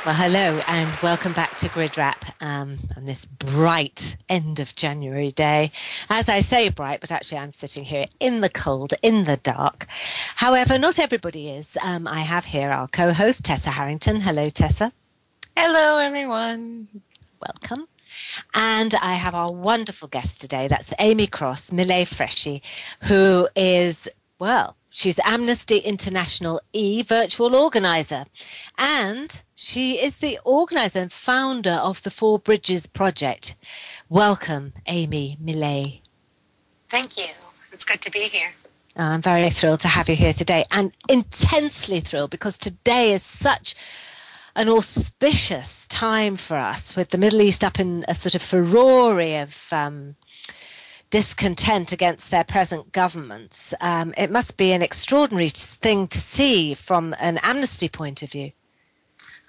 Well, hello and welcome back to GRIDwrap on this bright end of January day. As I say bright, but actually I'm sitting here in the cold, in the dark. However, not everybody is. I have here our co-host, Tessa Harrington. Hello, Tessa. Hello, everyone. Welcome. And I have our wonderful guest today. That's Amy Cross, Millay Freschi, who is, well, she's Amnesty International virtual organizer. And she is the organizer and founder of the Four Bridges project. Welcome, Amy Millay. Thank you. It's good to be here. I'm very thrilled to have you here today, and intensely thrilled because today is such an auspicious time for us, with the Middle East up in a sort of furore of discontent against their present governments. It must be an extraordinary thing to see from an Amnesty point of view.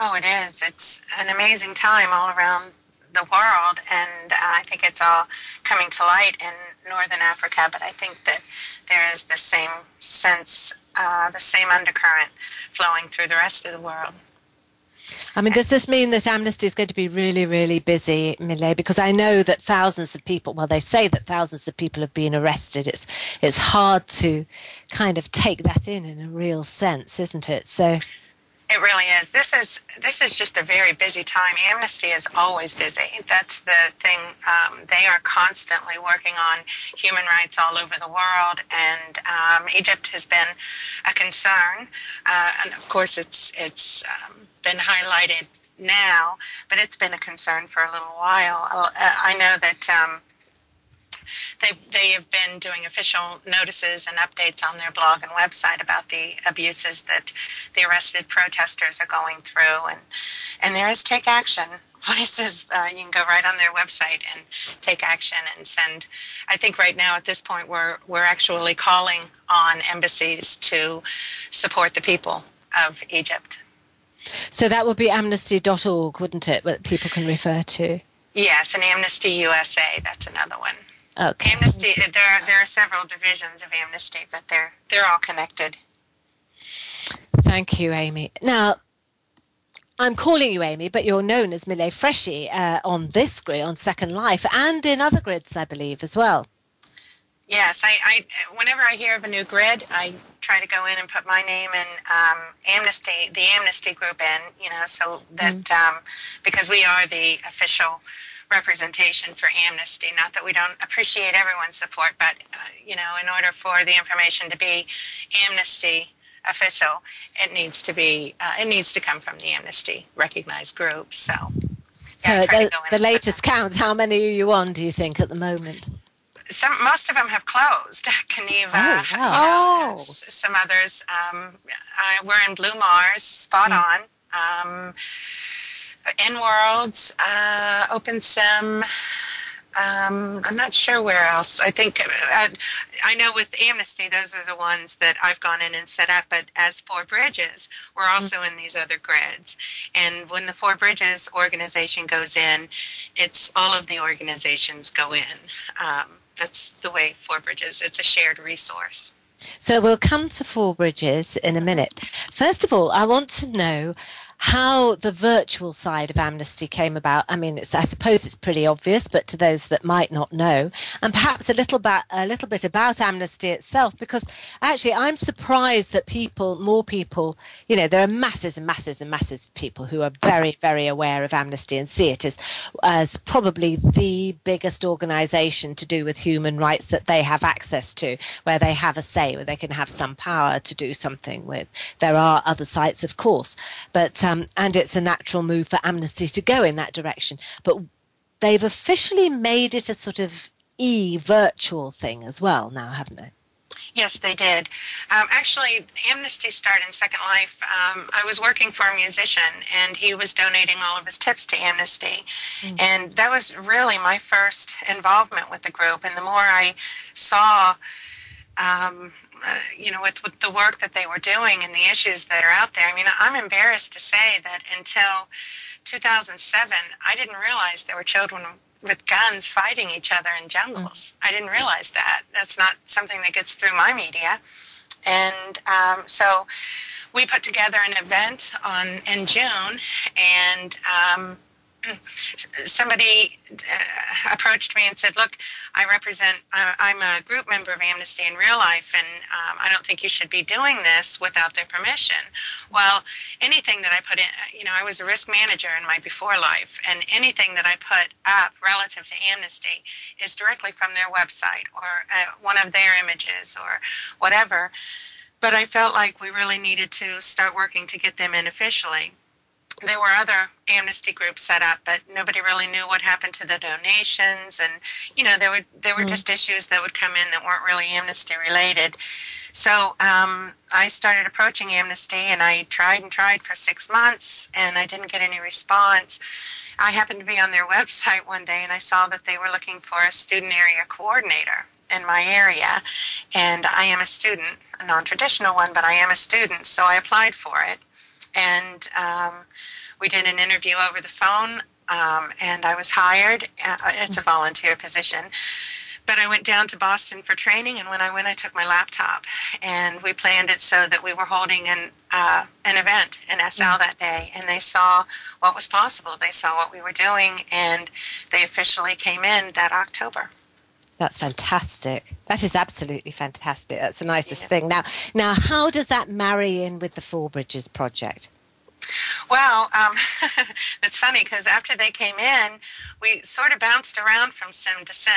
Oh, it is. It's an amazing time all around the world, and I think it's all coming to light in Northern Africa, but I think that there is the same sense, the same undercurrent flowing through the rest of the world. I mean, does this mean that Amnesty is going to be really, really busy, Millay? Because I know that thousands of people, well, they say that thousands of people have been arrested. It's hard to kind of take that in a real sense, isn't it? So it really is. This is just a very busy time. Amnesty is always busy. That's the thing. They are constantly working on human rights all over the world, and Egypt has been a concern. And of course, it's been highlighted now, but it's been a concern for a little while. I know that they have been doing official notices and updates on their blog and website about the abuses that the arrested protesters are going through, and there is take action places. You can go right on their website and take action and send. I think right now at this point we're actually calling on embassies to support the people of Egypt. So that would be amnesty.org, wouldn't it, that people can refer to? Yes, and Amnesty USA, that's another one. Okay. Amnesty, there are several divisions of Amnesty, but they're all connected. Thank you, Amy. Now, I'm calling you Amy, but you're known as Millay Freschi on this grid, on Second Life, and in other grids, I believe, as well. Yes, I whenever I hear of a new grid, I try to go in and put my name and the Amnesty group in, so that because we are the official representation for Amnesty. Not that we don't appreciate everyone's support, but in order for the information to be Amnesty official, it needs to come from the Amnesty recognized group. So the latest count, how many are you on, do you think, at the moment? Most of them have closed. Geneva, some others. We're in Blue Mars, spot on. N-Worlds, OpenSim. I'm not sure where else. I think I know with Amnesty, those are the ones that I've gone in and set up. But as Four Bridges, we're also in these other grids. And when the Four Bridges organization goes in, it's all of the organizations go in. That's the way Four Bridges. It's a shared resource. So we'll come to Four Bridges in a minute. First of all, I want to know how the virtual side of Amnesty came about. I mean, I suppose it's pretty obvious, but to those that might not know, and perhaps a little bit about Amnesty itself, because actually I'm surprised that more people, there are masses and masses and masses of people who are very, very aware of Amnesty and see it as probably the biggest organization to do with human rights that they have access to, where they have a say, where they can have some power to do something with. There are other sites, of course, but and it's a natural move for Amnesty to go in that direction. But they've officially made it a sort of virtual thing as well now, haven't they? Yes, they did. Actually, Amnesty started in Second Life. I was working for a musician, and he was donating all of his tips to Amnesty. And that was really my first involvement with the group. And the more I saw with the work that they were doing and the issues that are out there. I mean, I'm embarrassed to say that until 2007, I didn't realize there were children with guns fighting each other in jungles. I didn't realize that. That's not something that gets through my media. And so we put together an event in June, and somebody approached me and said, look, I'm a group member of Amnesty in real life, and I don't think you should be doing this without their permission. Well, anything that I put in, I was a risk manager in my before life, and anything that I put up relative to Amnesty is directly from their website or one of their images or whatever. But I felt like we really needed to start working to get them in officially. There were other Amnesty groups set up, but nobody really knew what happened to the donations, and there were just issues that would come in that weren't really Amnesty related. So I started approaching Amnesty, and I tried and tried for 6 months, and I didn't get any response. I happened to be on their website one day, and I saw that they were looking for a student area coordinator in my area, and I am a student, a non-traditional one, but I am a student, so I applied for it. And we did an interview over the phone, and I was hired. It's a volunteer position. But I went down to Boston for training, and when I went, I took my laptop. And we planned it so that we were holding an event in SL that day, and they saw what was possible. They saw what we were doing, and they officially came in that October. That's fantastic. That is absolutely fantastic. That's the nicest thing. Now, how does that marry in with the Four Bridges project? Well, it's funny because after they came in, we sort of bounced around from sim to sim.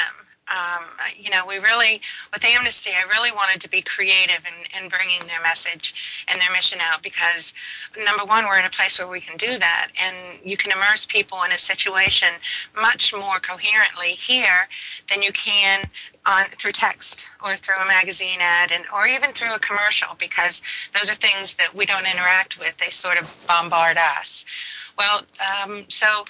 We really, with Amnesty, I really wanted to be creative in bringing their message and their mission out because, number one, we're in a place where we can do that, and you can immerse people in a situation much more coherently here than you can through text or through a magazine ad or even through a commercial, because those are things that we don't interact with. They sort of bombard us. Well, so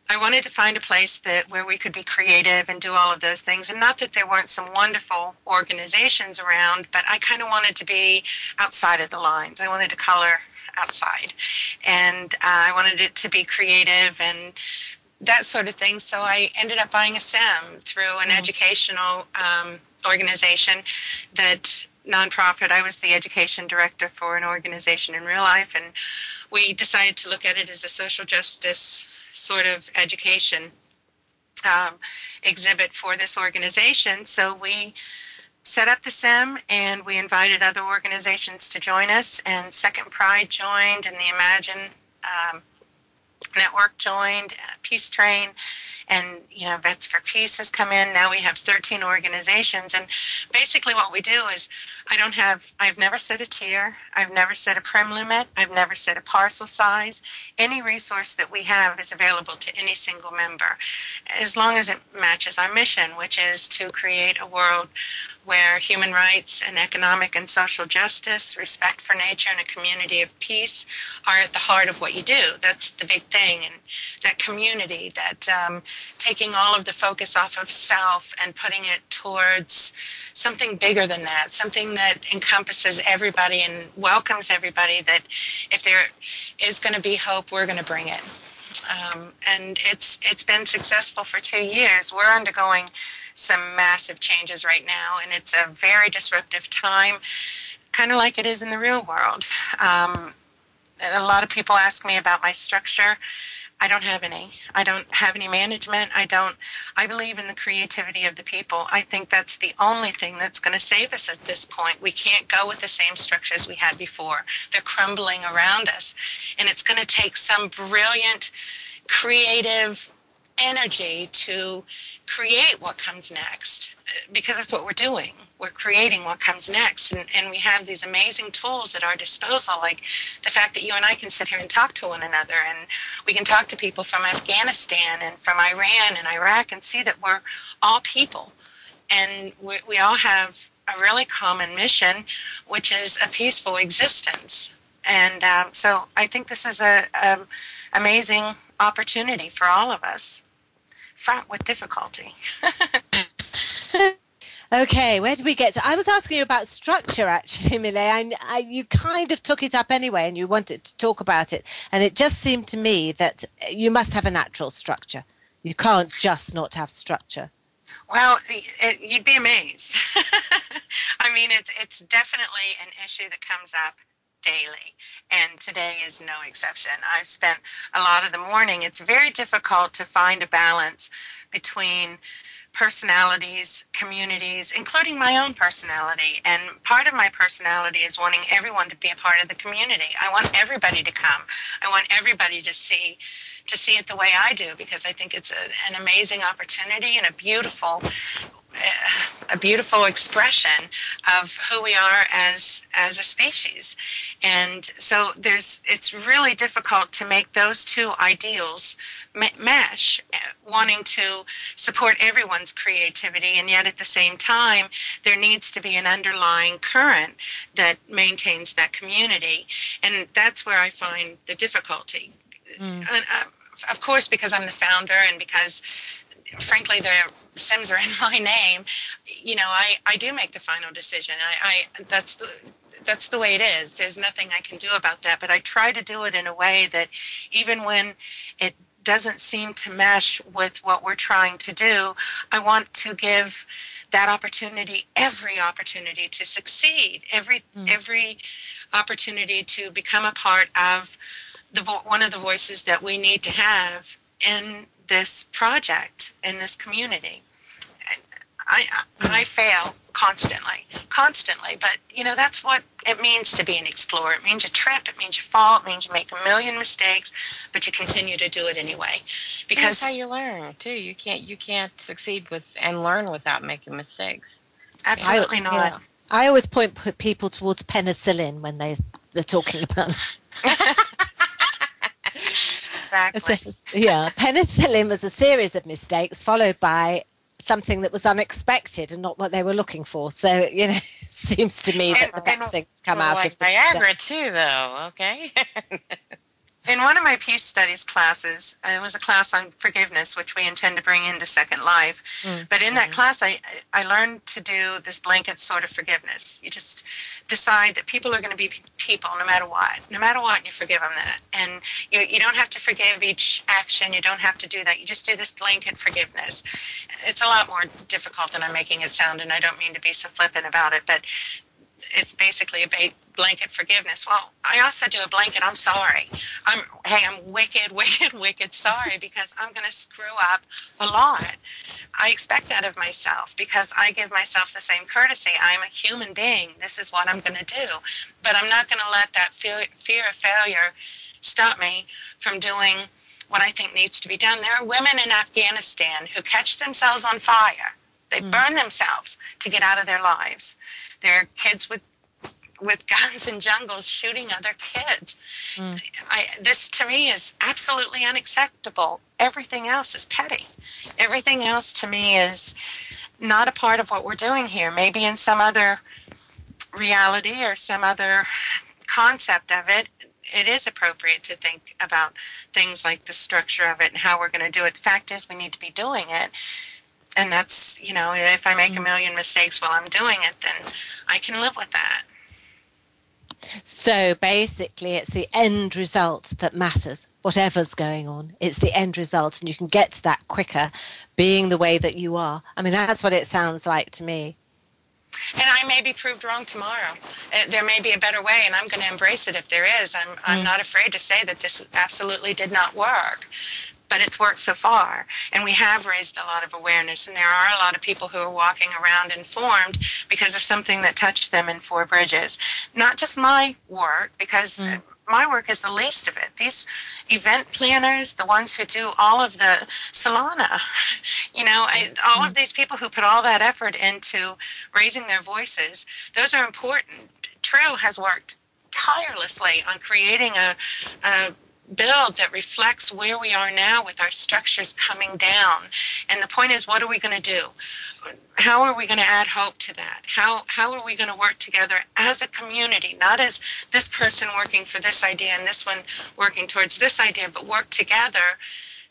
I wanted to find a place where we could be creative and do all of those things. And not that there weren't some wonderful organizations around, but I kind of wanted to be outside of the lines. I wanted to color outside. And I wanted it to be creative and that sort of thing. So I ended up buying a sim through an educational organization nonprofit. I was the education director for an organization in real life. And we decided to look at it as a social justice sort of education exhibit for this organization. So we set up the sim and we invited other organizations to join us, and Second Pride joined, and the Imagine Network joined, Peace Train, and Vets for Peace has come in. Now we have 13 organizations, and basically what we do is I've never set a tier, I've never set a prim limit, I've never set a parcel size. Any resource that we have is available to any single member, as long as it matches our mission, which is to create a world where human rights and economic and social justice, respect for nature, and a community of peace are at the heart of what you do. That's the big thing. And that community, that taking all of the focus off of self and putting it towards something bigger than that, something that encompasses everybody and welcomes everybody, that if there is going to be hope, we're going to bring it. And it's been successful for 2 years. We're undergoing some massive changes right now, and it's a very disruptive time, kind of like it is in the real world. A lot of people ask me about my structure. I don't have any. I don't have any management. I believe in the creativity of the people. I think that's the only thing that's going to save us at this point. We can't go with the same structures we had before. They're crumbling around us. And it's going to take some brilliant, creative energy to create what comes next, because that's what we're doing. We're creating what comes next, and we have these amazing tools at our disposal, like the fact that you and I can sit here and talk to one another, and we can talk to people from Afghanistan and from Iran and Iraq and see that we're all people, and we all have a really common mission, which is a peaceful existence. And so I think this is a amazing opportunity for all of us, fraught with difficulty. Okay, where did we get to? I was asking you about structure, actually, Millay. You kind of took it up anyway, and you wanted to talk about it. And it just seemed to me that you must have a natural structure. You can't just not have structure. Well, you'd be amazed. I mean, it's definitely an issue that comes up daily, and today is no exception. I've spent a lot of the morning. It's very difficult to find a balance between personalities, communities, including my own personality. And part of my personality is wanting everyone to be a part of the community. I want everybody to come. I want everybody to see it the way I do, because I think it's an amazing opportunity and a beautiful expression of who we are as a species. And so it's really difficult to make those two ideals mesh, wanting to support everyone's creativity, and yet at the same time there needs to be an underlying current that maintains that community. And that's where I find the difficulty. Of course, because I'm the founder, and because frankly the Sims are in my name, I do make the final decision. That's the way it is. There's nothing I can do about that, but I try to do it in a way that even when it doesn't seem to mesh with what we're trying to do, I want to give that opportunity, every opportunity to succeed, every opportunity to become a part of one of the voices that we need to have in this project, in this community. I fail constantly, but that's what it means to be an explorer. It means you trip, it means you fall, it means you make a million mistakes, but you continue to do it anyway. Because that's how you learn too. You can't succeed and learn without making mistakes. Absolutely not. Yeah. I always point people towards penicillin when they're talking about Exactly. Yeah, penicillin was a series of mistakes followed by something that was unexpected and not what they were looking for. So, it seems to me that the best things come out of Viagra too, though. Okay. In one of my peace studies classes, it was a class on forgiveness, which we intend to bring into Second Life. But in that class, I learned to do this blanket sort of forgiveness. You just decide that people are going to be people no matter what, and you forgive them that. And you don't have to forgive each action. You don't have to do that. You just do this blanket forgiveness. It's a lot more difficult than I'm making it sound, and I don't mean to be so flippant about it, but it's basically a blanket forgiveness. Well, I also do a blanket I'm sorry. I'm wicked sorry, because I'm going to screw up a lot. I expect that of myself because I give myself the same courtesy. I'm a human being. This is what I'm going to do. But I'm not going to let that fear of failure stop me from doing what I think needs to be done. There are women in Afghanistan who catch themselves on fire. They burn themselves to get out of their lives. There are kids with guns in jungles shooting other kids. This to me is absolutely unacceptable. Everything else is petty. Everything else to me is not a part of what we're doing here. Maybe in some other reality or some other concept of it, it is appropriate to think about things like the structure of it and how we're going to do it. The fact is we need to be doing it. And that's, if I make a million mistakes while I'm doing it, then I can live with that. So basically, it's the end result that matters. Whatever's going on, it's the end result. And you can get to that quicker being the way that you are. I mean, that's what it sounds like to me. And I may be proved wrong tomorrow. There may be a better way, and I'm going to embrace it if there is. I'm not afraid to say that this absolutely did not work. But it's worked so far, and we have raised a lot of awareness, and there are a lot of people who are walking around informed because of something that touched them in Four Bridges. Not just my work, because my work is the least of it. These event planners, the ones who do all of the Solana, all of these people who put all that effort into raising their voices, those are important. Trill has worked tirelessly on creating a build that reflects where we are now with our structures coming down. And the point is, what are we going to do? How are we going to add hope to that? How are we going to work together as a community, not as this person working for this idea and this one working towards this idea, but work together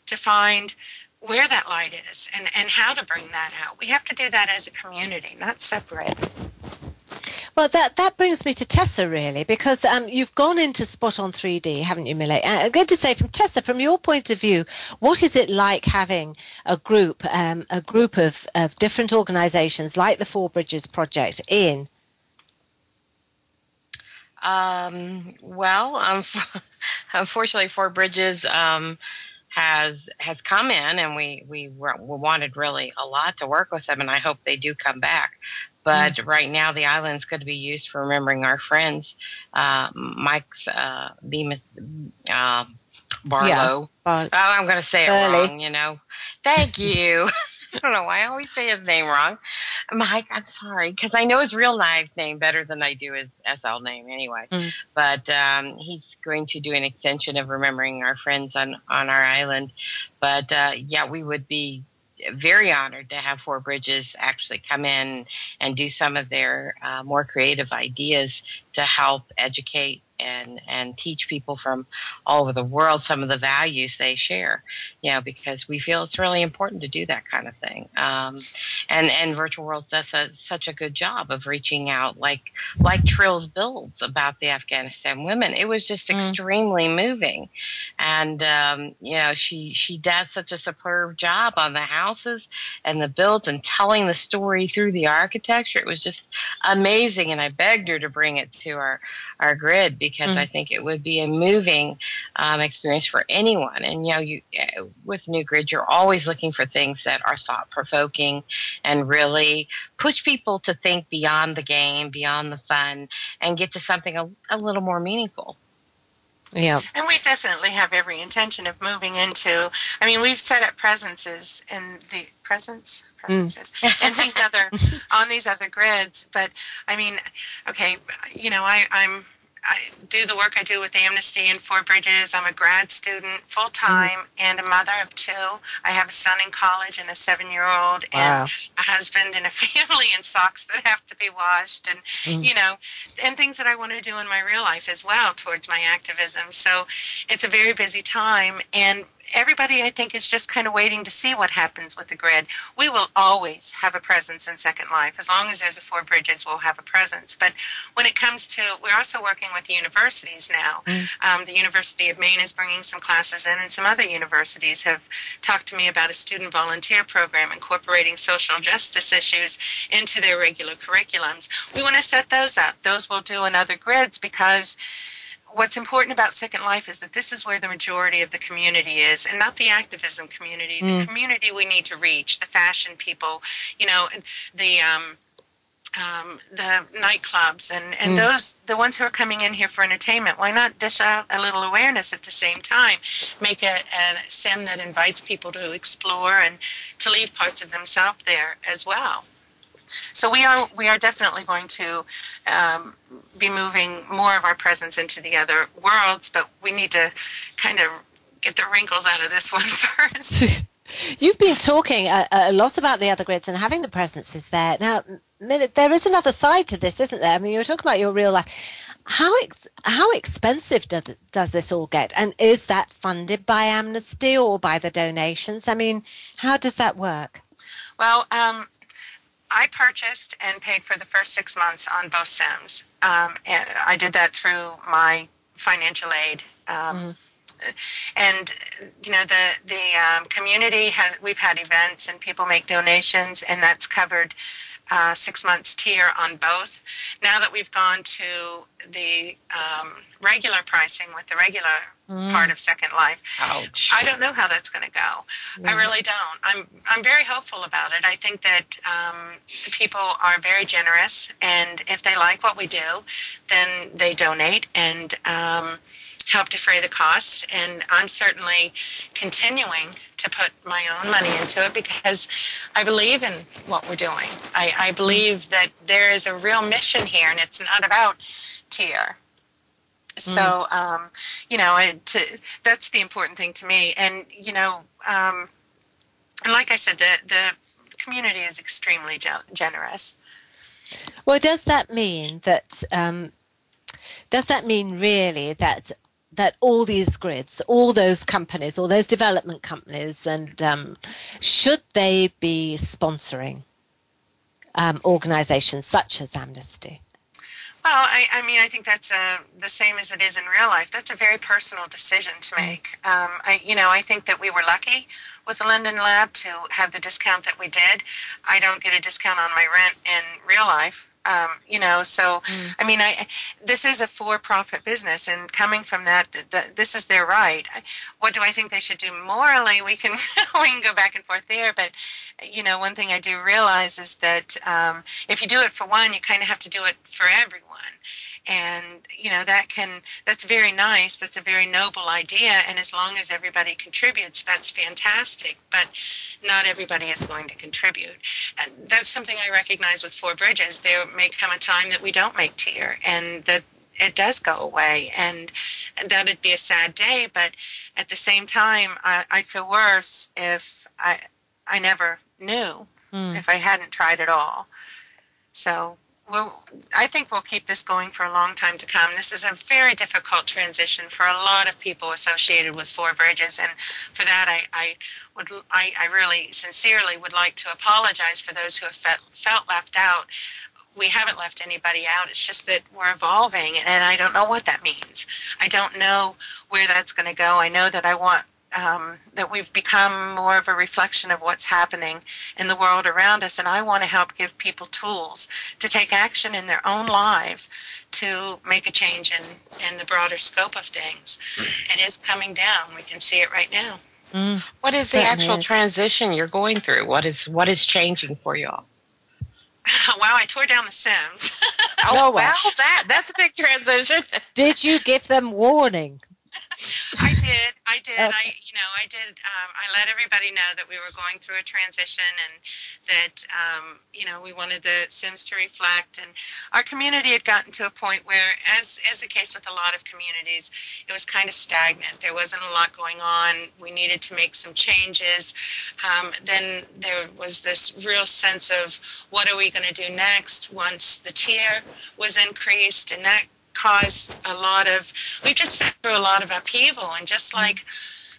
to find where that light is and how to bring that out. We have to do that as a community, not separate. Well, that brings me to Tessa, really, because you've gone into Spot on 3D, haven't you, Millay? I'm going to say, from Tessa, from your point of view, what is it like having a group of different organisations like the Four Bridges Project in? Well, unfortunately, Fort Bridges has come in, and we wanted really a lot to work with them, and I hope they do come back. But right now, the island's going to be used for remembering our friends. Mike's Bemis, Barlow. Yeah. Oh, I'm going to say Burley. it wrong, you know. Thank you. I don't know why I always say his name wrong. Mike, I'm sorry, because I know his real name better than I do his SL name anyway. But he's going to do an extension of remembering our friends on our island. But yeah, we would be very honored to have Four Bridges actually come in and do some of their more creative ideas to help educate and teach people from all over the world some of the values they share, you know, because we feel it's really important to do that kind of thing. And Virtual Worlds does such a good job of reaching out, like Trill's builds about the Afghanistan women. It was just extremely moving. And, you know, she does such a superb job on the houses and the builds and telling the story through the architecture. It was just amazing. And I begged her to bring it to our grid, because I think it would be a moving experience for anyone. And, you know, with New Grid, you're always looking for things that are thought-provoking and really push people to think beyond the game, beyond the fun, and get to something a little more meaningful. Yeah. And we definitely have every intention of moving into, I mean, we've set up presences in the presences and these other, on these other grids. But I mean, okay, you know, I do the work I do with Amnesty and Four Bridges. I'm a grad student full-time and a mother of two. I have a son in college and a 7-year-old and a husband and a family and socks that have to be washed and, you know, and things that I want to do in my real life as well towards my activism. So it's a very busy time, and everybody, I think, is just kind of waiting to see what happens with the grid. We will always have a presence in Second Life. As long as there's a Four Bridges, we'll have a presence. But when it comes to, we're also working with the universities now. The University of Maine is bringing some classes in, and some other universities have talked to me about a student volunteer program incorporating social justice issues into their regular curriculums. We want to set those up. Those we'll do in other grids, because what's important about Second Life is that this is where the majority of the community is, and not the activism community. The community we need to reach, the fashion people, you know, the nightclubs and those, the ones who are coming in here for entertainment. Why not dish out a little awareness at the same time? Make a sim that invites people to explore and to leave parts of themselves there as well. So we are definitely going to be moving more of our presence into the other worlds, but we need to kind of get the wrinkles out of this one first. You've been talking a lot about the other grids and having the presences there. Now, there is another side to this, isn't there? I mean, you're talking about your real life. How expensive does this all get? And is that funded by Amnesty or by the donations? I mean, how does that work? Well, I purchased and paid for the first 6 months on both Sims. And I did that through my financial aid. And, you know, the community we've had events and people make donations, and that's covered 6 months tier on both. Now that we've gone to the regular pricing with the regular part of Second Life, I don't know how that's going to go. I really don't. I'm very hopeful about it. I think that people are very generous, and if they like what we do, then they donate and help defray the costs. And I'm certainly continuing to put my own money into it because I believe in what we're doing. I believe that there is a real mission here, and it's not about tier. So, you know, that's the important thing to me. And, you know, and like I said, the community is extremely generous. Well, does that mean that, really that all these grids, all those companies, all those development companies, and should they be sponsoring organizations such as Amnesty? Well, I mean, I think that's the same as it is in real life. That's a very personal decision to make. I think that we were lucky with the Linden Lab to have the discount that we did. I don't get a discount on my rent in real life, So I mean, this is a for-profit business, and coming from that, this is their right. What do I think they should do morally? We can we can go back and forth there, but one thing I do realize is that if you do it for one, you kind of have to do it for everyone. And that's very nice. That's a very noble idea, and as long as everybody contributes, that's fantastic. But not everybody is going to contribute, and that's something I recognize with Four Bridges. There may come a time that we don't make tier, and that it does go away, and that'd be a sad day. But at the same time, I'd feel worse if I never knew, if I hadn't tried at all. So. Well, I think we'll keep this going for a long time to come. This is a very difficult transition for a lot of people associated with Four Bridges, and for that, I really sincerely would like to apologize for those who have felt left out. We haven't left anybody out. It's just that we're evolving, and I don't know what that means. I don't know where that's going to go. I know that I want that we've become more of a reflection of what's happening in the world around us, and I want to help give people tools to take action in their own lives to make a change in the broader scope of things. It is coming down. We can see it right now. What is the actual transition you're going through? What is changing for you all? Wow, I tore down the Sims. Well, that's a big transition. Did you give them warning? I did. Okay. I let everybody know that we were going through a transition, and that, we wanted the Sims to reflect. And our community had gotten to a point where, as the case with a lot of communities, it was kind of stagnant. There wasn't a lot going on. We needed to make some changes. Then there was this real sense of, what are we going to do next once the tier was increased, and that caused we've just been through a lot of upheaval, and just like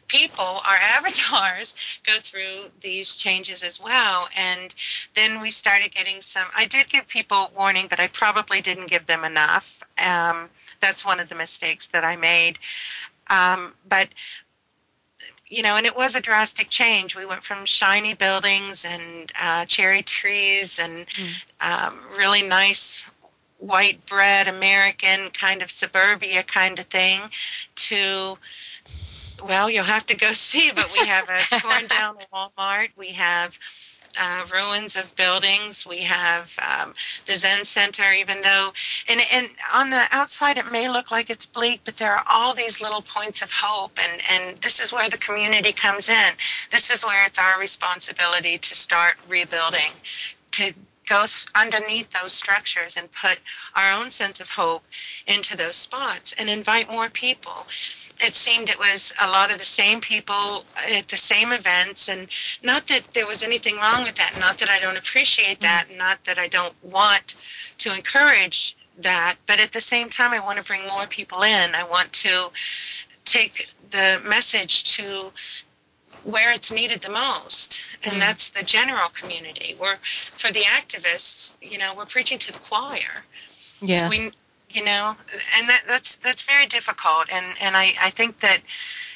people, our avatars go through these changes as well. And then we started getting I did give people warning, but I probably didn't give them enough. That's one of the mistakes that I made. But and it was a drastic change. We went from shiny buildings and cherry trees and really nice white bread, American kind of suburbia kind of thing, to, well, you'll have to go see, but we have a torn down Walmart. We have ruins of buildings. We have the Zen Center, even though, and on the outside it may look like it's bleak, but there are all these little points of hope, and this is where the community comes in. This is where it's our responsibility to start rebuilding, to go underneath those structures and put our own sense of hope into those spots and invite more people. It seemed it was a lot of the same people at the same events, and not that there was anything wrong with that, not that I don't appreciate that, not that I don't want to encourage that, but at the same time I want to bring more people in. I want to take the message to where it's needed the most, and that's the general community. For the activists, we're preaching to the choir. Yeah. And that's very difficult, and I think that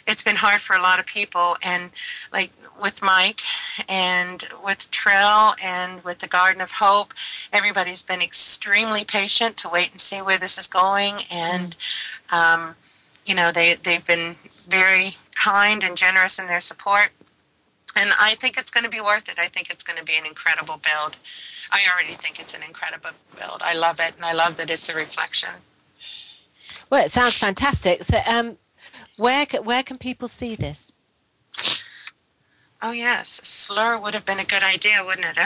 it's been hard for a lot of people, and like with Mike and with Trill and with the Garden of Hope, everybody's been extremely patient to wait and see where this is going, and they've been very kind and generous in their support. And I think it's going to be worth it. I think it's going to be an incredible build. I already think it's an incredible build. I love it, and I love that it's a reflection. Well, it sounds fantastic. So where can people see this? Oh, yes. Slur would have been a good idea, wouldn't it?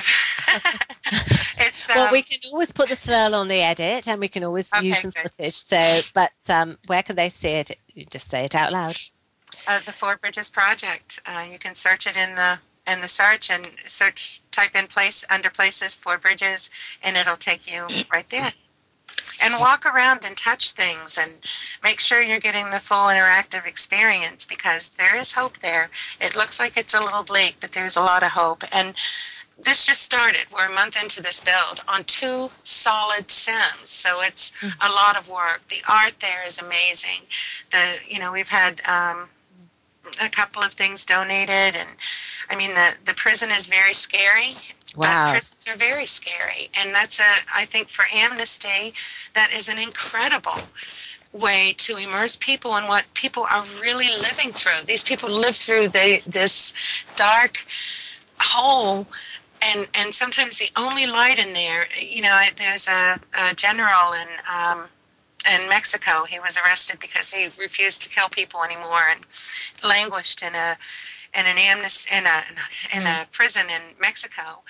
Well, we can always put the slur on the edit, and we can always use some footage. So, but where can they see it? You just say it out loud. The Four Bridges Project. You can search it in the search, and type in under places Four Bridges, and it'll take you right there. And walk around and touch things, and make sure you're getting the full interactive experience, because there is hope there. It looks like it's a little bleak, but there's a lot of hope. And this just started. We're a month into this build on 2 solid Sims, so it's a lot of work. The art there is amazing. We've had a couple of things donated, and I mean the prison is very scary. But Wow. prisons are very scary. And I think for Amnesty, that is an incredible way to immerse people in what people are really living through. These people live through this dark hole, and sometimes the only light in there, there's a general in Mexico. He was arrested because he refused to kill people anymore and languished in a prison in Mexico.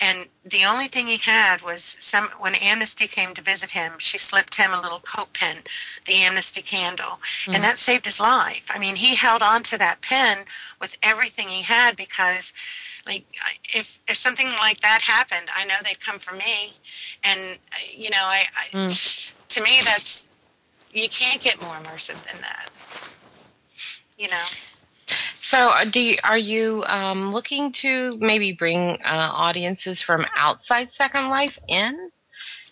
And the only thing he had was when Amnesty came to visit him, she slipped him a little coat pen, the Amnesty candle, and that saved his life. I mean, he held on to that pen with everything he had because, like, if something like that happened, I know they'd come for me. And to me, you can't get more immersive than that. So, are you looking to maybe bring audiences from outside Second Life in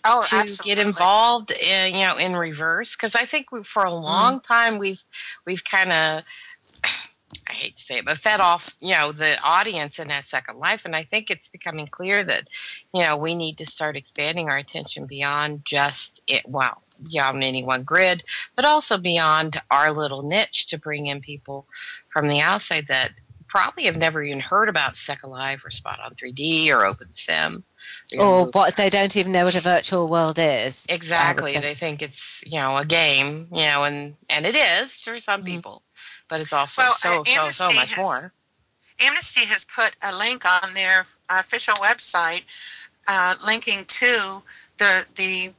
Oh, to absolutely. get involved in reverse? Because I think for a long time we've kind of, I hate to say it, but fed off the audience in that Second Life, and I think it's becoming clear that we need to start expanding our attention beyond just on any one grid, but also beyond our little niche to bring in people from the outside that probably have never even heard about Second Life or Spot on 3D or OpenSim. Or what they don't even know what a virtual world is. Exactly. They think it's, a game, and it is for some people, but it's also so much more. Amnesty has put a link on their official website linking to the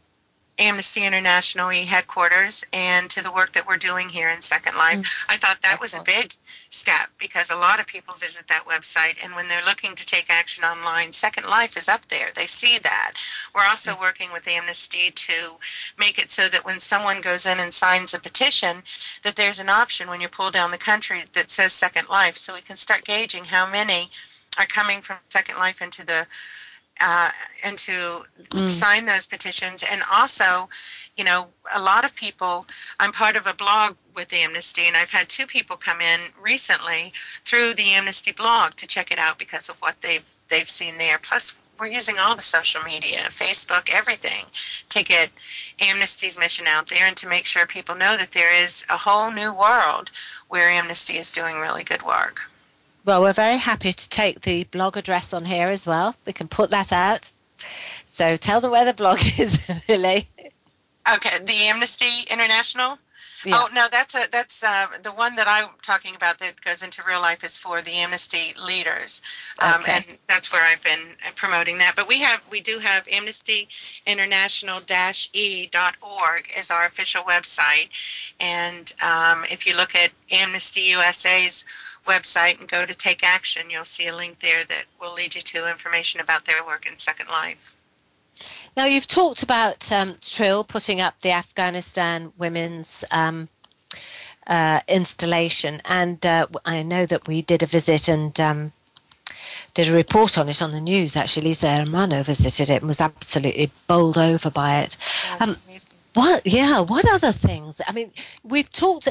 Amnesty International headquarters and to the work that we're doing here in Second Life. I thought that was a big step because a lot of people visit that website, and when they're looking to take action online, Second Life is up there. They see that. We're also working with Amnesty to make it so that when someone goes in and signs a petition, that there's an option when you pull down the country that says Second Life, so we can start gauging how many are coming from Second Life and to sign those petitions. And also, a lot of people, I'm part of a blog with Amnesty, and I've had 2 people come in recently through the Amnesty blog to check it out because of what they've seen there. Plus, we're using all the social media, Facebook, everything, to get Amnesty's mission out there and to make sure people know that there is a whole new world where Amnesty is doing really good work. Well, we're very happy to take the blog address on here as well. We can put that out. So tell them where the blog is, Millay. Okay, the Amnesty International? Yeah. Oh, no, that's the one that I'm talking about that goes into real life is for the Amnesty leaders. Okay. And that's where I've been promoting that. But we do have Amnesty International-E.org is our official website. And if you look at Amnesty USA's website and go to Take Action, you'll see a link there that will lead you to information about their work in Second Life. Now, you've talked about Trill putting up the Afghanistan women's installation, and I know that we did a visit and did a report on it on the news. Actually, Lisa Hermano visited it and was absolutely bowled over by it. What other things? I mean, you talked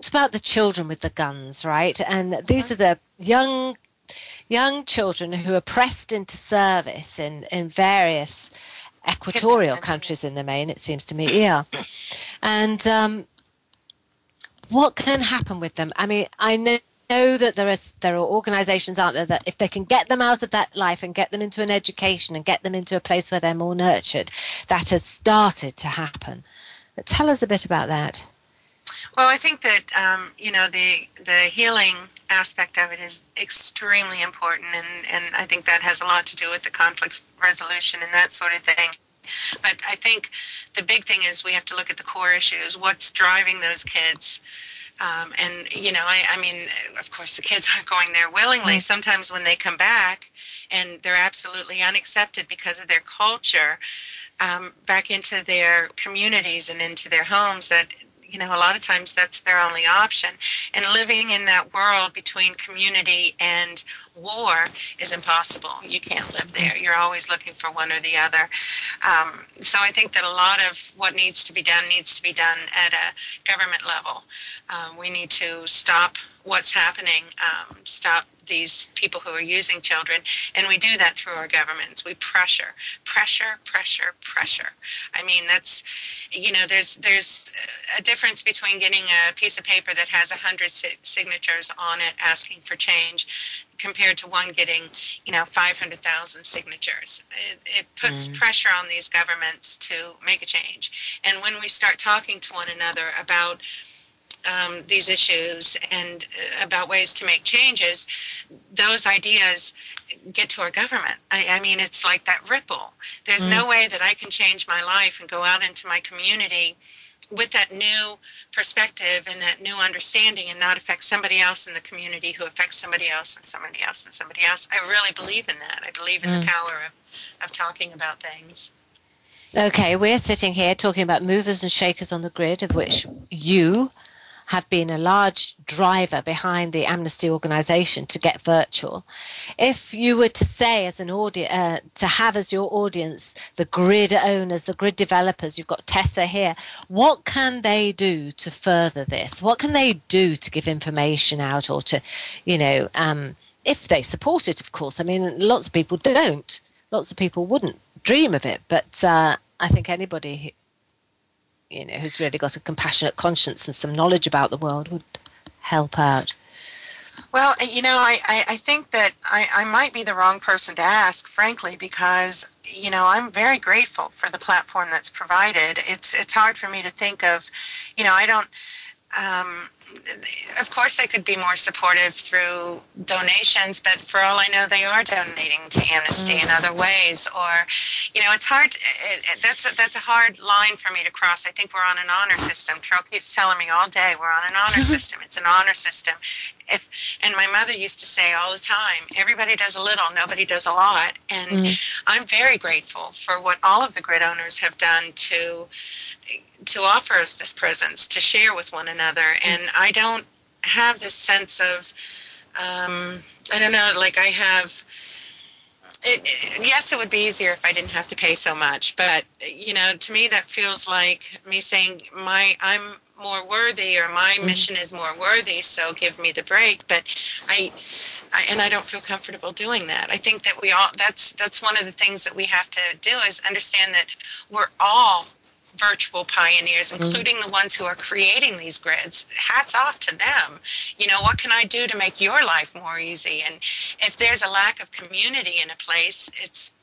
about the children with the guns, right? And these are the young children who are pressed into service in various equatorial countries in the main, it seems to me. Yeah. And what can happen with them? I mean, I know that there are organizations out there that if they can get them out of that life and get them into an education and get them into a place where they're more nurtured, that has started to happen. But tell us a bit about that. Well, I think that the healing aspect of it is extremely important, and I think that has a lot to do with the conflict resolution and that sort of thing. But I think the big thing is we have to look at the core issues. What's driving those kids? And, I mean, of course, the kids aren't going there willingly. Sometimes when they come back and they're absolutely unaccepted because of their culture, back into their communities and into their homes, that a lot of times that's their only option. And living in that world between community and war is impossible. You can't live there. You're always looking for one or the other. So I think that a lot of what needs to be done at a government level. We need to stop what's happening, stop these people who are using children, and we do that through our governments. We pressure. I mean, that's, there's a difference between getting a piece of paper that has 100 signatures on it asking for change compared to one getting, 500,000 signatures. It puts pressure on these governments to make a change. And when we start talking to one another about these issues and about ways to make changes, those ideas get to our government. I mean, it's like that ripple. There's no way that I can change my life and go out into my community with that new perspective and that new understanding and not affect somebody else in the community who affects somebody else and somebody else and somebody else. I really believe in that. I believe in the power of talking about things. Okay, we're sitting here talking about movers and shakers on the grid, of which you have been a large driver behind the Amnesty organization to get virtual. If you were to say as an audience, to have as your audience the grid owners, the grid developers, you've got Tessa here, what can they do to further this? What can they do to give information out or to, if they support it, of course. I mean, lots of people don't. Lots of people wouldn't dream of it, but I think anybody who's really got a compassionate conscience and some knowledge about the world would help out. Well, I think that I might be the wrong person to ask, frankly, because, I'm very grateful for the platform that's provided. It's hard for me to think of, I don't, of course they could be more supportive through donations, but for all I know, they are donating to Amnesty in other ways. Or, it's hard. That's a hard line for me to cross. I think we're on an honor system. Trump keeps telling me all day we're on an honor system. It's an honor system. And my mother used to say all the time, everybody does a little, nobody does a lot. And I'm very grateful for what all of the grid owners have done to offer us this presence, to share with one another. And I don't have this sense of, I don't know, like I have, yes, it would be easier if I didn't have to pay so much. But, to me, that feels like me saying I'm more worthy, or my mission is more worthy, so give me the break. But I don't feel comfortable doing that. I think that that's one of the things that we have to do, is understand that we're all virtual pioneers, including the ones who are creating these grids. Hats off to them. What can I do to make your life more easy? And if there's a lack of community in a place, it's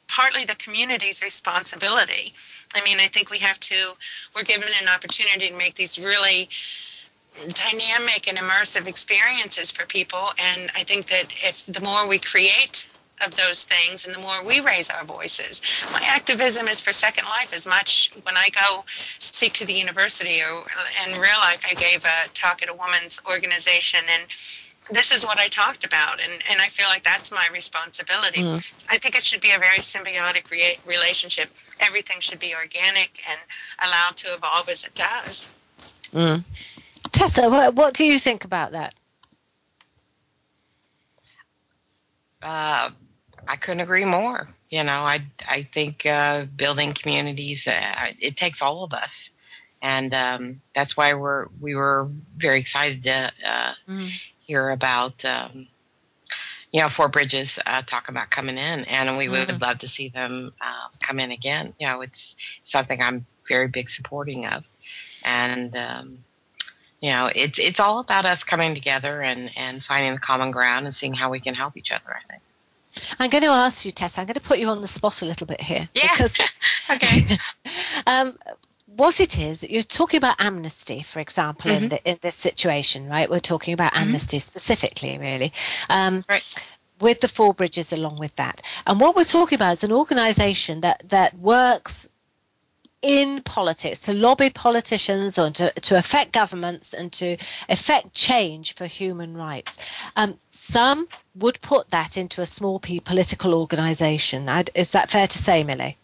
partly the community's responsibility. I mean, I think we're given an opportunity to make these really dynamic and immersive experiences for people. And I think that if the more we create of those things and the more we raise our voices, my activism is for Second Life as much. When I go speak to the university, or in real life, I gave a talk at a women's organization, and this is what I talked about, and I feel like that's my responsibility. I think it should be a very symbiotic relationship. Everything should be organic and allowed to evolve as it does. Tessa, what do you think about that? I couldn't agree more. I think building communities, it takes all of us. And that's why we were very excited to hear about, Four Bridges talk about coming in. And we would love to see them come in again. It's something I'm very big supporting of. And, it's all about us coming together and finding the common ground and seeing how we can help each other, I think. I'm going to ask you, Tessa, I'm going to put you on the spot a little bit here. Yeah. Because, okay. What it is, you're talking about Amnesty, for example, in this situation, right? We're talking about Amnesty specifically, really. Right. With the Four Bridges along with that. And what we're talking about is an organization that works in politics, to lobby politicians or to affect governments and to affect change for human rights. Some would put that into a small political organization. Is that fair to say, Millay?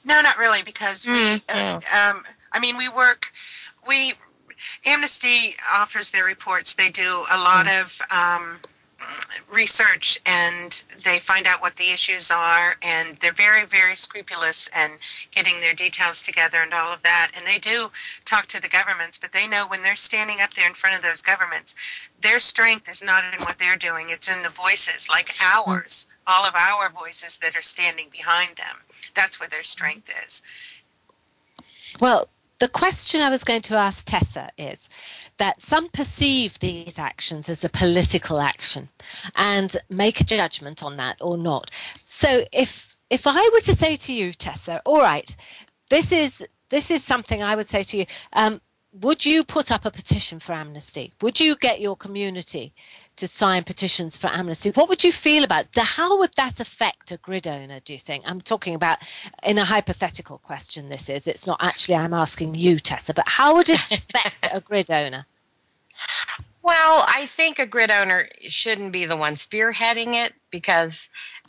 No, not really, because Amnesty offers their reports. They do a lot of research, and they find out what the issues are, and they're very, very scrupulous and getting their details together and all of that. And they do talk to the governments, but they know when they're standing up there in front of those governments, their strength is not in what they're doing. It's in the voices, like ours, all of our voices that are standing behind them. That's where their strength is. Well, the question I was going to ask Tessa is that some perceive these actions as a political action and make a judgment on that or not. So if I were to say to you, Tessa, all right, this is something I would say to you, would you put up a petition for Amnesty? Would you get your community to sign petitions for Amnesty? What would you feel about it? How would that affect a grid owner, do you think? I'm talking about in a hypothetical question, this is. It's not actually I'm asking you, Tessa, but how would it affect a grid owner? Well, I think a grid owner shouldn't be the one spearheading it, because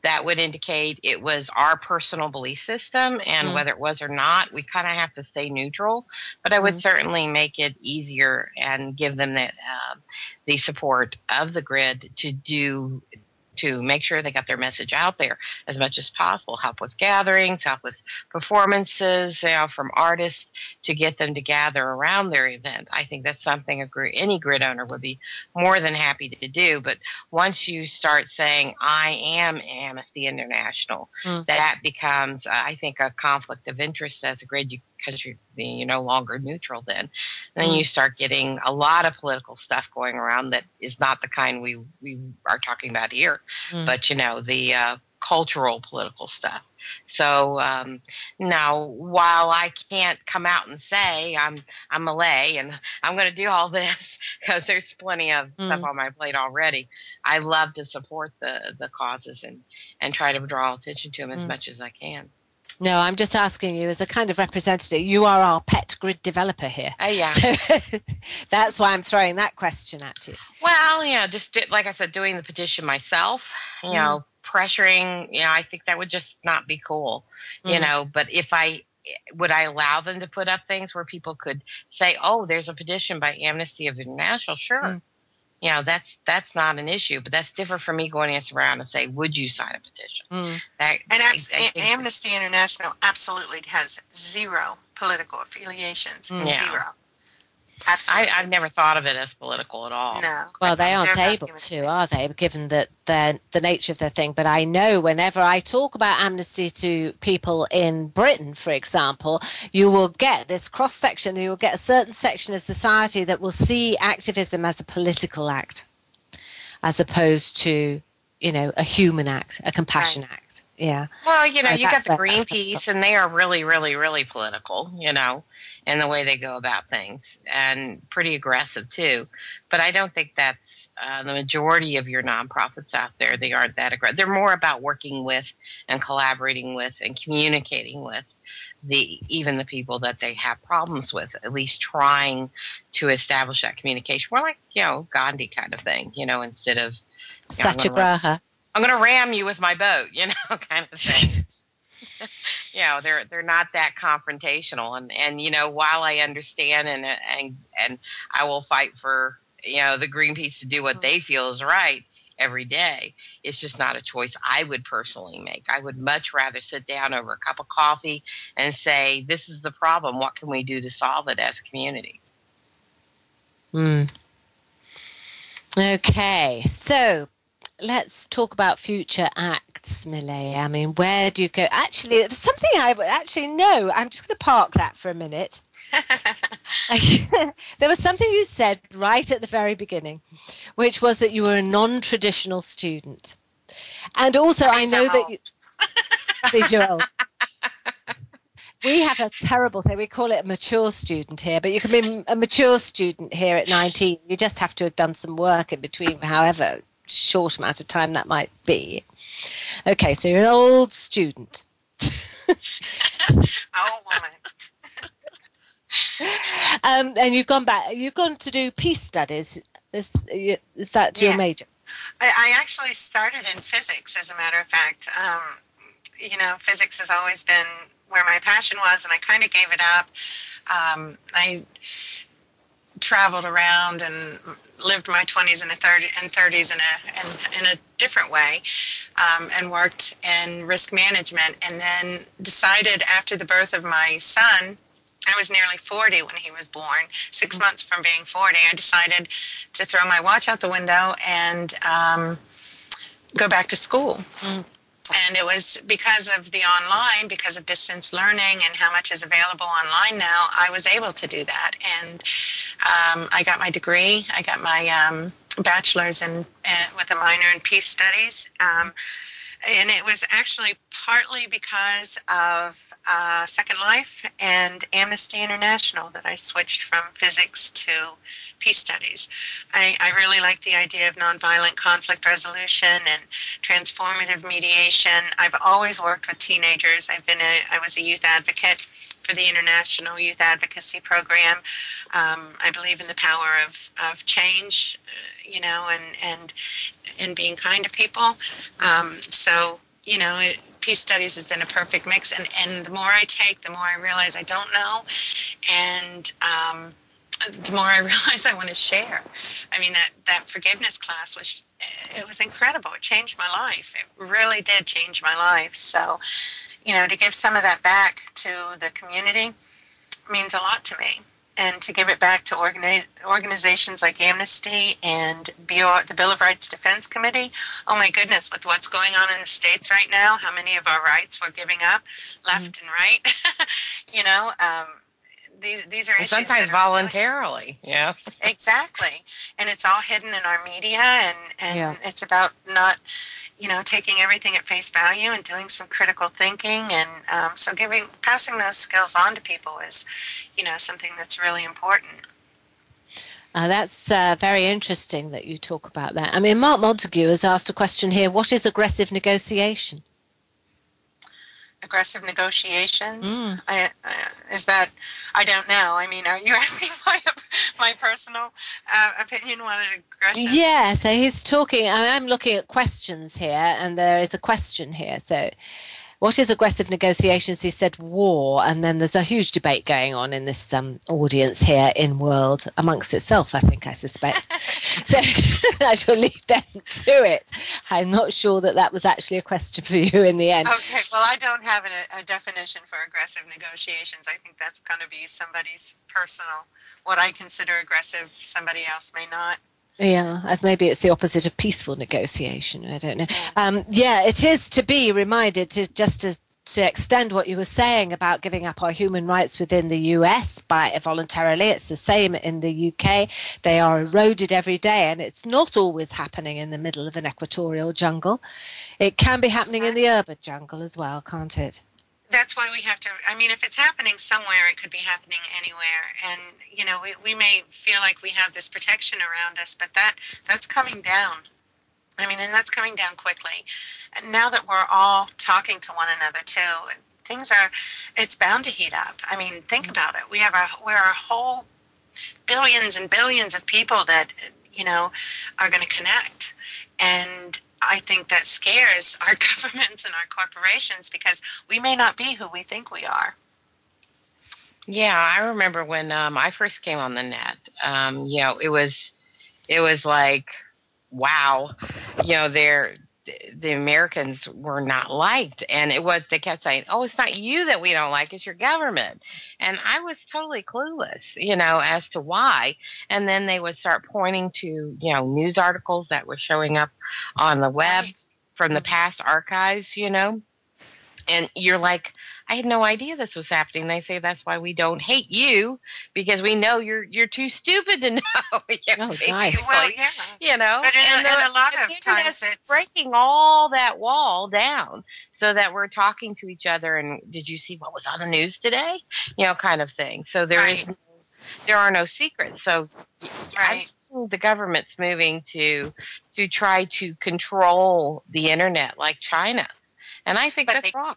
that would indicate it was our personal belief system, and whether it was or not, we kind of have to stay neutral. But I would certainly make it easier and give them the support of the grid to make sure they got their message out there as much as possible, help with gatherings, help with performances, from artists, to get them to gather around their event. I think that's something any grid owner would be more than happy to do. But once you start saying, I am Amnesty International, that becomes, I think, a conflict of interest as a grid, because you're no longer neutral then. And then you start getting a lot of political stuff going around that is not the kind we are talking about here, but, the cultural political stuff. So now, while I can't come out and say I'm Millay and I'm going to do all this, because there's plenty of stuff on my plate already, I love to support the causes and try to draw attention to them as much as I can. No, I'm just asking you as a kind of representative. You are our pet grid developer here. Oh, yeah. So that's why I'm throwing that question at you. Well, just like I said, doing the petition myself, pressuring, I think that would just not be cool, but would I allow them to put up things where people could say, oh, there's a petition by Amnesty International? Sure. That's not an issue, but that's different from me going around and say, would you sign a petition? Amnesty International absolutely has zero political affiliations. Zero. Absolutely. I've never thought of it as political at all. No. Well, they aren't able to, are they, given that the nature of their thing. But I know whenever I talk about Amnesty to people in Britain, for example, you will get this cross-section, you will get a certain section of society that will see activism as a political act, as opposed to, a human act, a compassion act. Yeah. Well, you got the Greenpeace, and they are really, really, really political, in the way they go about things, and pretty aggressive too. But I don't think that's the majority of your nonprofits out there. They aren't that aggressive. They're more about working with and collaborating with and communicating with even the people that they have problems with, at least trying to establish that communication. More like, Gandhi kind of thing, instead of Satyagraha. I'm going to ram you with my boat, kind of thing. They're not that confrontational, and while I understand and I will fight for the Greenpeace to do what they feel is right every day, it's just not a choice I would personally make. I would much rather sit down over a cup of coffee and say, this is the problem, what can we do to solve it as a community? Okay, so let's talk about future acts, Millay. I mean, where do you go? Actually, it was something no, I'm just going to park that for a minute. There was something you said right at the very beginning, which was that you were a non-traditional student. And also, I know that you... Please, you're old. We have a terrible thing. We call it a mature student here, but you can be a mature student here at 19. You just have to have done some work in between, however short amount of time that might be. Okay, so you're an old student. Oh, woman. And you've gone to do peace studies. Is that your major? I actually started in physics, as a matter of fact. Physics has always been where my passion was, and I kind of gave it up. I traveled around and lived my 20s and 30s in a different way, and worked in risk management, and then decided after the birth of my son, I was nearly 40 when he was born, 6 months from being 40, I decided to throw my watch out the window and go back to school. And it was because of the online, because of distance learning and how much is available online now, I was able to do that. And I got my degree. I got my bachelor's with a minor in peace studies. And it was actually partly because of Second Life and Amnesty International that I switched from physics to peace studies. I really like the idea of nonviolent conflict resolution and transformative mediation. I've always worked with teenagers. I was a youth advocate for the International Youth Advocacy Program. I believe in the power of change, and being kind to people. So, peace studies has been a perfect mix. And the more I take, the more I realize I don't know. And the more I realize I want to share. I mean, that forgiveness class it was incredible. It changed my life. It really did change my life. So, to give some of that back to the community means a lot to me. And to give it back to organizations like Amnesty and the Bill of Rights Defense Committee. Oh my goodness, with what's going on in the States right now, how many of our rights we're giving up left and right. These are issues. Sometimes voluntarily, yeah. Exactly. And it's all hidden in our media, and it's about not, taking everything at face value and doing some critical thinking. And so passing those skills on to people is, something that's really important. That's very interesting that you talk about that. I mean, Mark Montague has asked a question here. What is aggressive negotiation? Aggressive negotiations? I don't know. I mean, are you asking my personal opinion on aggression? Yeah, so he's talking, I'm looking at questions here, and there is a question here. So what is aggressive negotiations? He said war, and then there's a huge debate going on in this audience here in World amongst itself, I suspect. So I shall leave them to it. I'm not sure that was actually a question for you in the end. Okay, well, I don't have a definition for aggressive negotiations. I think that's going to be somebody's personal. What I consider aggressive, somebody else may not. Yeah, maybe it's the opposite of peaceful negotiation. I don't know. It is to be reminded to extend what you were saying about giving up our human rights within the US voluntarily. It's the same in the UK. They are eroded every day, and it's not always happening in the middle of an equatorial jungle. It can be happening in the urban jungle as well, can't it? That's why we have to, if it's happening somewhere, it could be happening anywhere. And, we may feel like we have this protection around us, but that's coming down. And that's coming down quickly. And now that we're all talking to one another too, it's bound to heat up. Think about it. We're a whole billions and billions of people that, are going to connect. And I think that scares our governments and our corporations because we may not be who we think we are. Yeah, I remember when I first came on the net. It was like, wow, the Americans were not liked, and they kept saying, "Oh, it's not you that we don't like; it's your government." And I was totally clueless, as to why. And then they would start pointing to, news articles that were showing up on the web from the past archives, And you're like, I had no idea this was happening. They say that's why we don't hate you, because we know you're too stupid to know. Oh, nice. Well, yeah. But in a lot of times it's breaking all that wall down so that we're talking to each other. And did you see what was on the news today? Kind of thing. So there are no secrets. So I think the government's moving to try to control the internet like China. And I think that's wrong.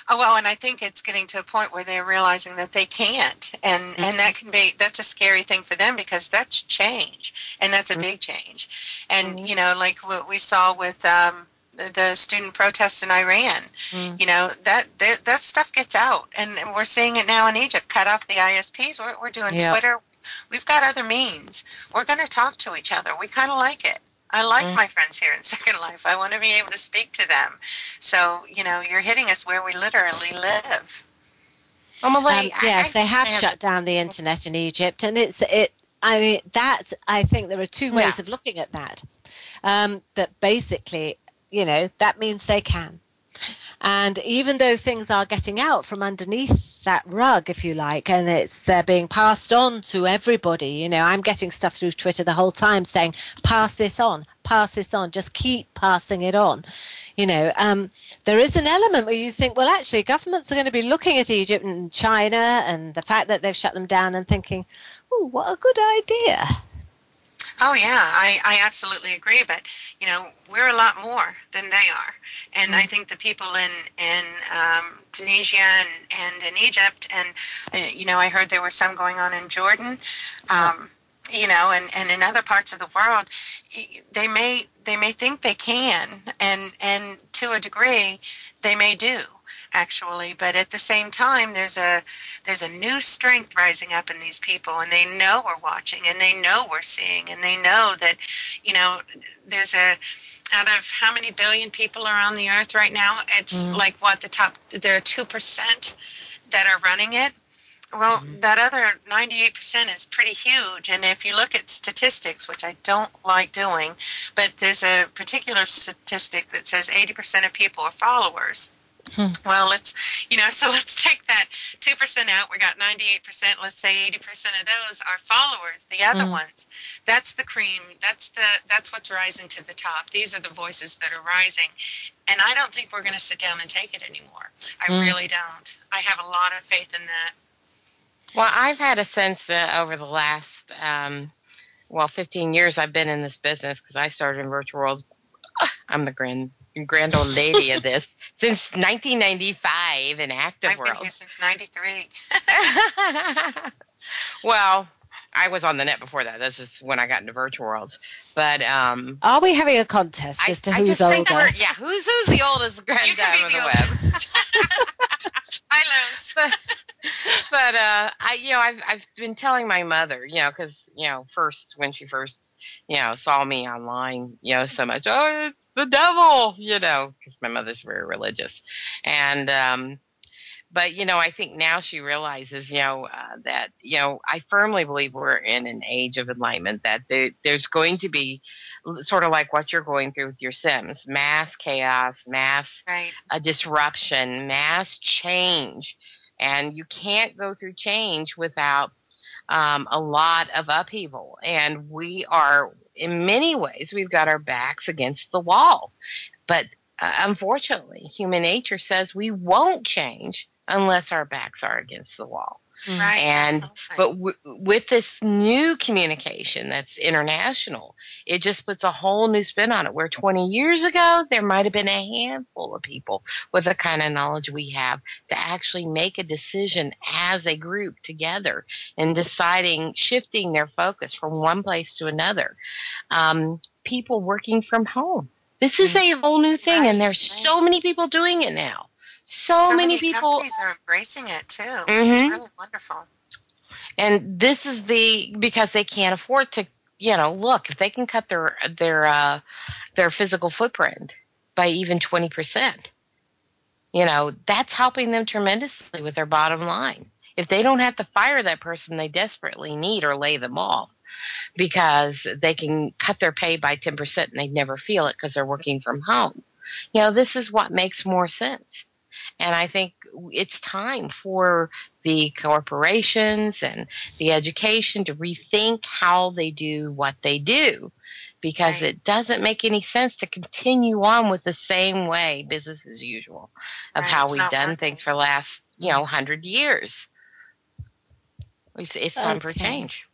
Oh, well, and I think it's getting to a point where they're realizing that they can't. And that's a scary thing for them because that's change. And that's a big change. And, like what we saw with the student protests in Iran, that stuff gets out. And we're seeing it now in Egypt. Cut off the ISPs. We're doing Twitter. We've got other means. We're going to talk to each other. We kind of like it. I like my friends here in Second Life. I want to be able to speak to them. So, you're hitting us where we literally live. Yes, they have shut down the internet in Egypt, and I think there are two ways of looking at that. That basically, that means they can. And even though things are getting out from underneath that rug, if you like, and they're being passed on to everybody, I'm getting stuff through Twitter the whole time saying, pass this on, just keep passing it on. There is an element where you think, well, actually, governments are going to be looking at Egypt and China and the fact that they've shut them down and thinking, oh, what a good idea. Oh, yeah, I absolutely agree. But, we're a lot more than they are. And I think the people in Tunisia and in Egypt, and, I heard there were some going on in Jordan, and in other parts of the world, they may think they can, and to a degree, they may do. Actually, but at the same time, there's a new strength rising up in these people, and they know we're watching, and they know we're seeing, and they know that, there's out of how many billion people are on the earth right now, it's like there are 2% that are running it. Well, that other 98% is pretty huge, and if you look at statistics, which I don't like doing, but there's a particular statistic that says 80% of people are followers. Well, let's take that 2% out. We got 98%. Let's say 80% of those are followers. The other ones, that's the cream. That's what's rising to the top. These are the voices that are rising. And I don't think we're going to sit down and take it anymore. I really don't. I have a lot of faith in that. Well, I've had a sense that over the last, 15 years I've been in this business, because I started in virtual worlds. I'm the grand old lady of this since 1995 in active world. I've been here since 93. Well, I was on the net before that. That's just when I got into virtual worlds. But are we having a contest as to who's older? Yeah, who's the oldest granddad of the web? Hi, Lowe's. But I've been telling my mother, because first when she first saw me online, so much, oh, it's the devil, because my mother's very religious. And, but, I think now she realizes, that, I firmly believe we're in an age of enlightenment, that there's going to be sort of like what you're going through with your Sims, mass chaos, mass disruption, mass change. And you can't go through change without a lot of upheaval. And we are, in many ways, we've got our backs against the wall. But unfortunately, human nature says we won't change unless our backs are against the wall. Right. And but with this new communication that's international, it just puts a whole new spin on it. Where 20 years ago, there might have been a handful of people with the kind of knowledge we have to actually make a decision as a group together and deciding, shifting their focus from one place to another. People working from home. This is a whole new thing, and there's so many people doing it now. So many people companies are embracing it too, which is really wonderful. And this is because they can't afford to, look, if they can cut their physical footprint by even 20%, that's helping them tremendously with their bottom line. If they don't have to fire that person they desperately need or lay them off because they can cut their pay by 10% and they never feel it because they're working from home. This is what makes more sense. And I think it's time for the corporations and the education to rethink how they do what they do, because it doesn't make any sense to continue on with the same way, business as usual, of how we've done things for the last, 100 years. It's time for change.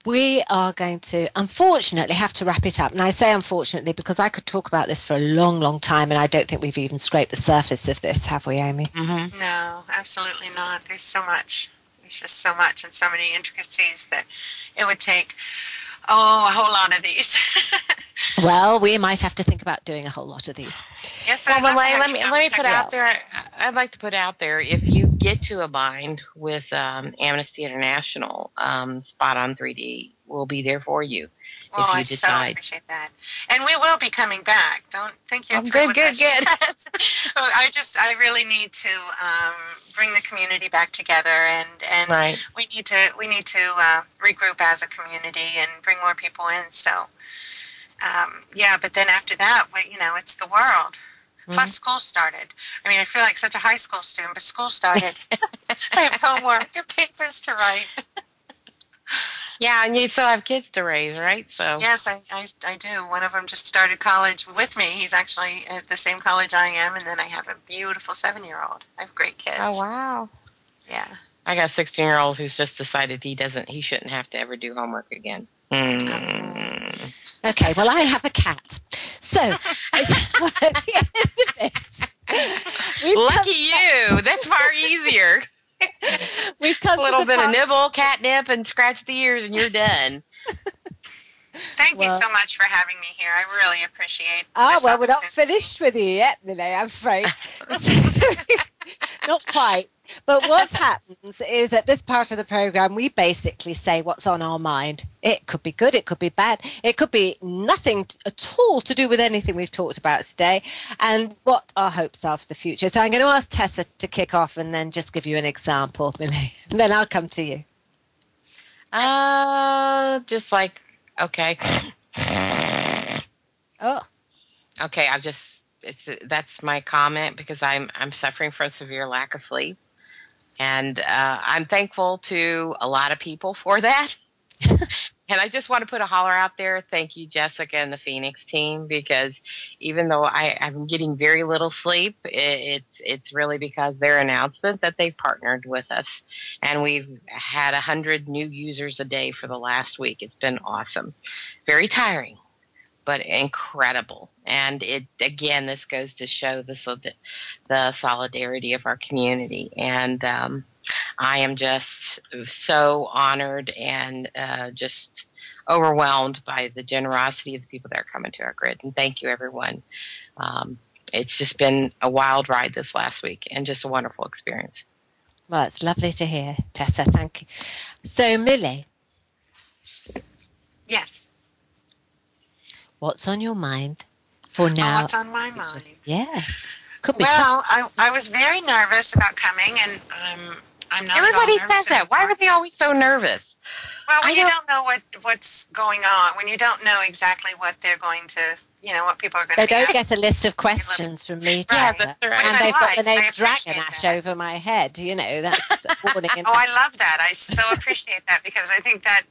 We are going to, unfortunately, have to wrap it up. And I say unfortunately because I could talk about this for a long, long time, and I don't think we've even scraped the surface of this, have we, Amy? Mm-hmm. No, absolutely not. There's so much. There's just so much and so many intricacies that it would take Oh, a whole lot of these. Well, we might have to think about doing a whole lot of these. Yes, Well, I'd love to have let you me come let me check put it out there. I'd like to put out there, if you get to a bind with Amnesty International, Spot on 3D will be there for you. Well, If you I so decide. appreciate that. And we will be coming back. Don't think you're Oh, through with good. us yet. I really need to bring the community back together, and Right. we need to regroup as a community and bring more people in. So, yeah, but then after that, it's the world. Plus, school started. I mean, I feel like such a high school student, but school started. I have homework and papers to write. Yeah, and you still have kids to raise, right? So Yes, I do. One of them just started college with me. He's actually at the same college I am, and then I have a beautiful 7-year-old. I have great kids. Oh, wow. Yeah. I got a 16-year-old who's just decided he shouldn't have to ever do homework again. Okay, well, I have a cat. So, at the end of this, Lucky you. That's far easier. We've come A little to the bit of part- nibble, catnip, and scratch the ears, and you're done. Thank you so much for having me here. I really appreciate Ah, this well, we're not opportunity. finished with you yet, Millay, I'm afraid. Not quite. But what happens is at this part of the program, we basically say what's on our mind. It could be good, it could be bad, it could be nothing at all to do with anything we've talked about today, and what our hopes are for the future. So I'm going to ask Tessa to kick off and then just give you an example, Millay, and then I'll come to you. Just like, okay. Oh. Okay, that's my comment, because I'm suffering from severe lack of sleep. And I'm thankful to a lot of people for that. And I just want to put a holler out there. Thank you, Jessica and the Phoenix team, because even though I'm getting very little sleep, it's really because their announcement that they've partnered with us. And we've had 100 new users a day for the last week. It's been awesome. Very tiring, but incredible. And this goes to show the solidarity of our community. And I am just so honored and just overwhelmed by the generosity of the people that are coming to our grid. And thank you, everyone. It's just been a wild ride this last week, and just a wonderful experience. Well, it's lovely to hear, Tessa. Thank you. So, Millay. Yes. What's on your mind for now? What's on my mind? Yeah. Could be Well, I was very nervous about coming, and I'm not Everybody at all nervous says that. Why anymore. are they always so nervous? Well, when you don't know what's going on, when you don't know exactly what they're going to, what people are going to They be don't asking. get a list of questions from me, Right, Tessa. that's right. And they've got the I name appreciate Dragon Ash that. over my head. That's a warning. Oh, I love that. I so appreciate that, because I think that,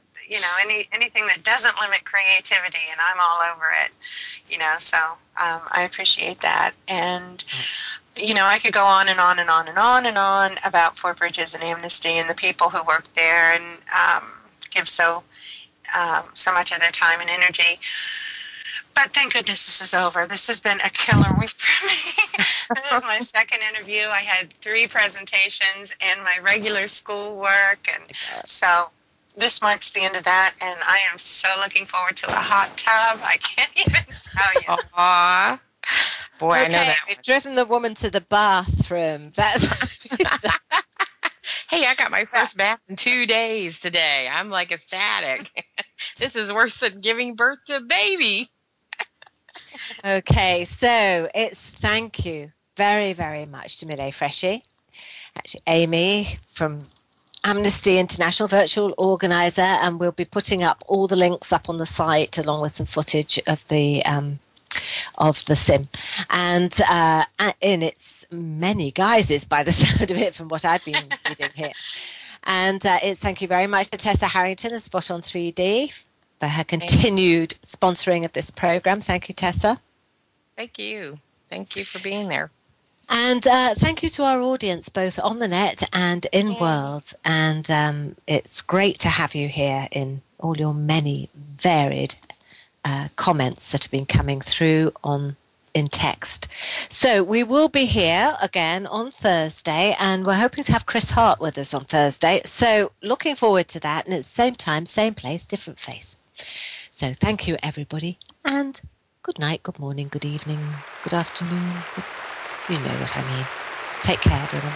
anything that doesn't limit creativity, and I'm all over it, so I appreciate that. And, I could go on and on and on and on and on about Fort Bridges and Amnesty and the people who work there and give so much of their time and energy. But thank goodness this is over. This has been a killer week for me. This is my second interview. I had 3 presentations and my regular school work. And so this marks the end of that. And I am so looking forward to a hot tub. I can't even tell you. Aww. Boy, I know Okay, that. we've driven the woman to the bathroom. That's Hey, I got my first bath in 2 days today. I'm like ecstatic. This is worse than giving birth to a baby. okay. So it's thank you very, very much to Millay Freschi, actually Amy from Amnesty International virtual organizer, and we'll be putting up all the links up on the site along with some footage of the sim, and in its many guises, by the sound of it, from what I've been reading here. And it's thank you very much to Tessa Harrington of Spot on 3D for her continued sponsoring of this program. Thank you, Tessa. Thank you. Thank you for being there. And thank you to our audience, both on the net and in world. And it's great to have you here in all your many varied comments that have been coming through in text. So we will be here again on Thursday, and we're hoping to have Chris Hart with us on Thursday. So looking forward to that. And it's same time, same place, different face. So thank you, everybody, and good night, good morning, good evening, good afternoon. You know what I mean. Take care, everyone.